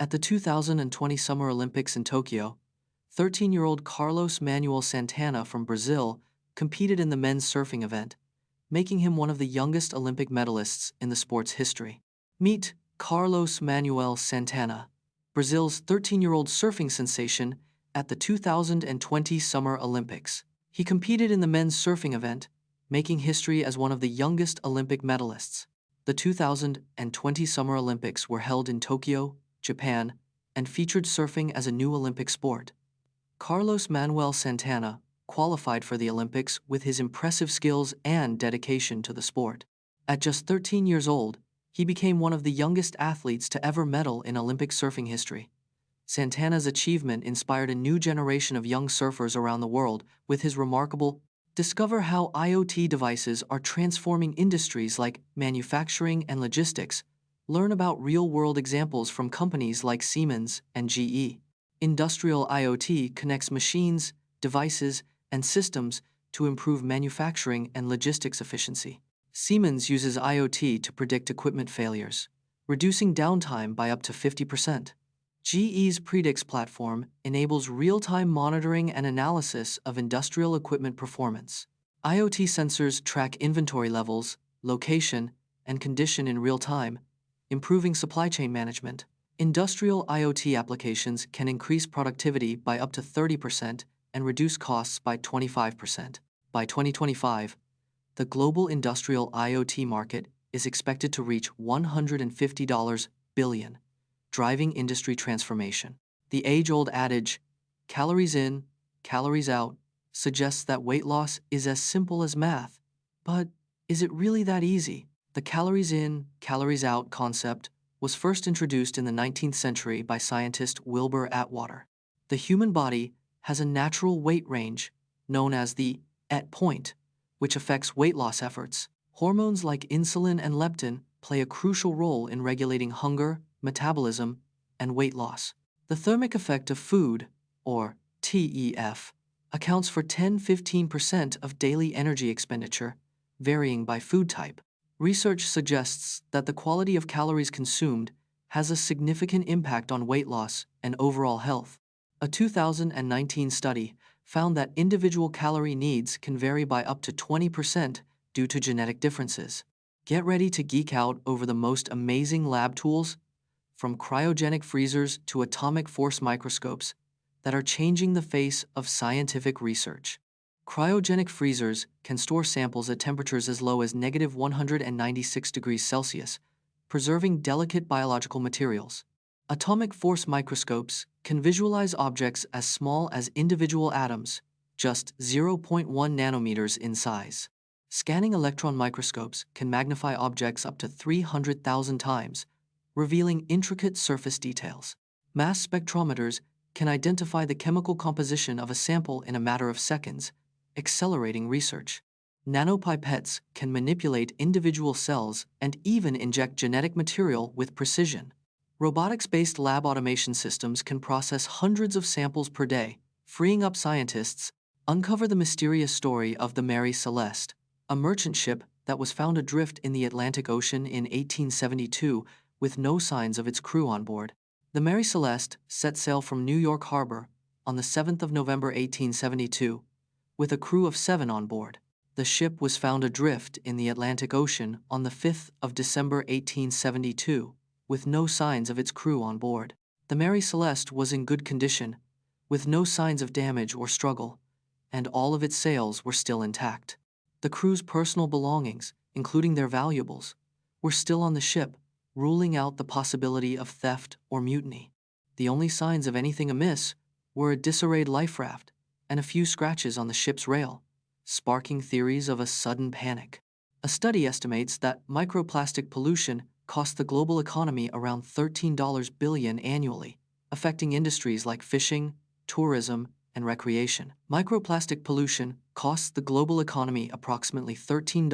At the 2020 Summer Olympics in Tokyo, 13-year-old Carlos Manuel Santana from Brazil competed in the men's surfing event, making him one of the youngest Olympic medalists in the sport's history. Meet Carlos Manuel Santana, Brazil's 13-year-old surfing sensation at the 2020 Summer Olympics. He competed in the men's surfing event, making history as one of the youngest Olympic medalists. The 2020 Summer Olympics were held in Tokyo, Japan, and featured surfing as a new Olympic sport. Carlos Manuel Santana qualified for the Olympics with his impressive skills and dedication to the sport. At just 13 years old, he became one of the youngest athletes to ever medal in Olympic surfing history. Santana's achievement inspired a new generation of young surfers around the world with his remarkable "Discover how IoT devices are transforming industries like manufacturing and logistics. Learn about real-world examples from companies like Siemens and GE. Industrial IoT connects machines, devices, and systems to improve manufacturing and logistics efficiency. Siemens uses IoT to predict equipment failures, reducing downtime by up to 50%. GE's Predix platform enables real-time monitoring and analysis of industrial equipment performance. IoT sensors track inventory levels, location, and condition in real time, improving supply chain management. Industrial IoT applications can increase productivity by up to 30% and reduce costs by 25%. By 2025, the global industrial IoT market is expected to reach $150 billion, driving industry transformation. The age-old adage, calories in, calories out, suggests that weight loss is as simple as math. But is it really that easy? The calories in, calories out concept was first introduced in the 19th century by scientist Wilbur Atwater. The human body has a natural weight range, known as the et point, which affects weight loss efforts. Hormones like insulin and leptin play a crucial role in regulating hunger, metabolism, and weight loss. The thermic effect of food, or TEF, accounts for 10–15% of daily energy expenditure, varying by food type. Research suggests that the quality of calories consumed has a significant impact on weight loss and overall health. A 2019 study found that individual calorie needs can vary by up to 20% due to genetic differences. Get ready to geek out over the most amazing lab tools, from cryogenic freezers to atomic force microscopes, that are changing the face of scientific research. Cryogenic freezers can store samples at temperatures as low as -196°C, preserving delicate biological materials. Atomic force microscopes can visualize objects as small as individual atoms, just 0.1 nanometers in size. Scanning electron microscopes can magnify objects up to 300,000 times, revealing intricate surface details. Mass spectrometers can identify the chemical composition of a sample in a matter of seconds, accelerating research. Nanopipettes can manipulate individual cells and even inject genetic material with precision. Robotics-based lab automation systems can process hundreds of samples per day, freeing up scientists. Uncover the mysterious story of the Mary Celeste, a merchant ship that was found adrift in the Atlantic Ocean in 1872 with no signs of its crew on board. The Mary Celeste set sail from New York Harbor on the 7th of November 1872, with a crew of 7 on board. The ship was found adrift in the Atlantic Ocean on the 5th of December 1872, with no signs of its crew on board. The Mary Celeste was in good condition, with no signs of damage or struggle, and all of its sails were still intact. The crew's personal belongings, including their valuables, were still on the ship, ruling out the possibility of theft or mutiny. The only signs of anything amiss were a disarrayed life raft and a few scratches on the ship's rail, sparking theories of a sudden panic. A study estimates that microplastic pollution costs the global economy around $13 billion annually, affecting industries like fishing, tourism, and recreation. Microplastic pollution costs the global economy approximately $13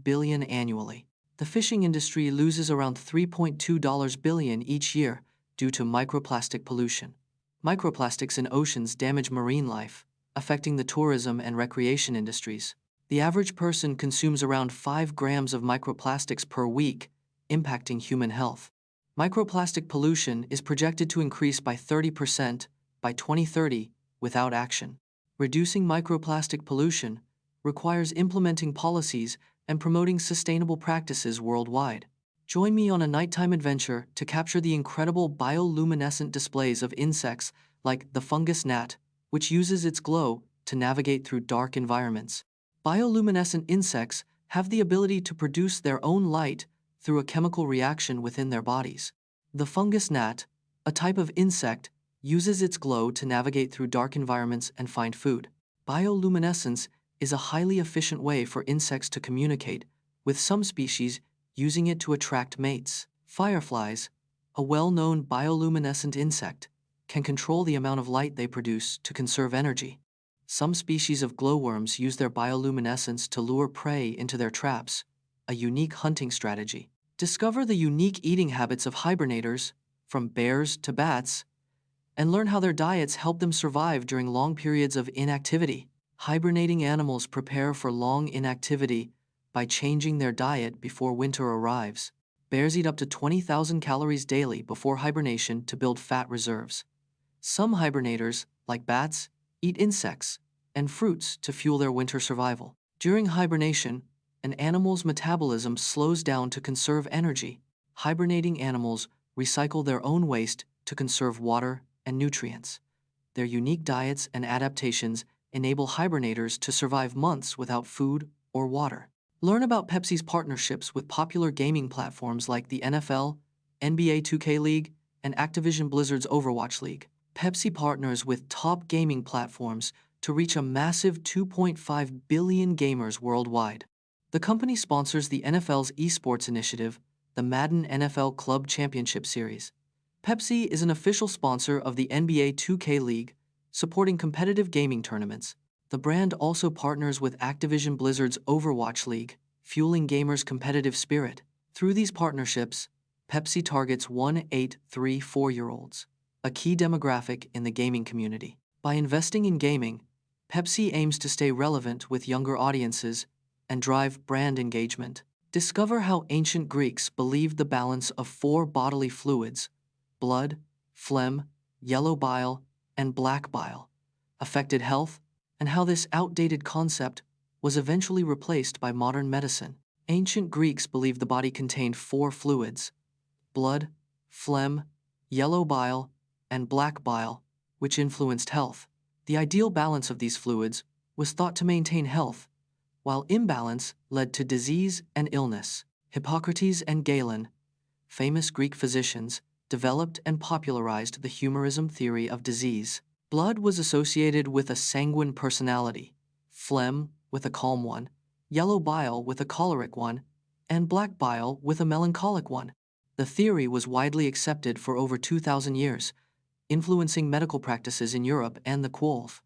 billion annually. The fishing industry loses around $3.2 billion each year due to microplastic pollution. Microplastics in oceans damage marine life, affecting the tourism and recreation industries. The average person consumes around 5 grams of microplastics per week, impacting human health. Microplastic pollution is projected to increase by 30% by 2030 without action. Reducing microplastic pollution requires implementing policies and promoting sustainable practices worldwide. Join me on a nighttime adventure to capture the incredible bioluminescent displays of insects like the fungus gnat, which uses its glow to navigate through dark environments. Bioluminescent insects have the ability to produce their own light through a chemical reaction within their bodies. The fungus gnat, a type of insect, uses its glow to navigate through dark environments and find food. Bioluminescence is a highly efficient way for insects to communicate, with some species using it to attract mates. Fireflies, a well-known bioluminescent insect, can control the amount of light they produce to conserve energy. Some species of glowworms use their bioluminescence to lure prey into their traps, a unique hunting strategy. Discover the unique eating habits of hibernators, from bears to bats, and learn how their diets help them survive during long periods of inactivity. Hibernating animals prepare for long inactivity by changing their diet before winter arrives. Bears eat up to 20,000 calories daily before hibernation to build fat reserves. Some hibernators, like bats, eat insects and fruits to fuel their winter survival. During hibernation, an animal's metabolism slows down to conserve energy. Hibernating animals recycle their own waste to conserve water and nutrients. Their unique diets and adaptations enable hibernators to survive months without food or water. Learn about Pepsi's partnerships with popular gaming platforms like the NFL, NBA 2K League, and Activision Blizzard's Overwatch League. Pepsi partners with top gaming platforms to reach a massive 2.5 billion gamers worldwide. The company sponsors the NFL's esports initiative, the Madden NFL Club Championship Series. Pepsi is an official sponsor of the NBA 2K League, supporting competitive gaming tournaments. The brand also partners with Activision Blizzard's Overwatch League, fueling gamers' competitive spirit. Through these partnerships, Pepsi targets 1-8-3-4-year-olds, a key demographic in the gaming community. By investing in gaming, Pepsi aims to stay relevant with younger audiences and drive brand engagement. Discover how ancient Greeks believed the balance of 4 bodily fluids, blood, phlegm, yellow bile, and black bile, affected health, and how this outdated concept was eventually replaced by modern medicine. Ancient Greeks believed the body contained 4 fluids: blood, phlegm, yellow bile, and black bile, which influenced health. The ideal balance of these fluids was thought to maintain health, while imbalance led to disease and illness. Hippocrates and Galen, famous Greek physicians, developed and popularized the humorism theory of disease. Blood was associated with a sanguine personality, phlegm with a calm one, yellow bile with a choleric one, and black bile with a melancholic one. The theory was widely accepted for over 2,000 years, influencing medical practices in Europe and the Quolf.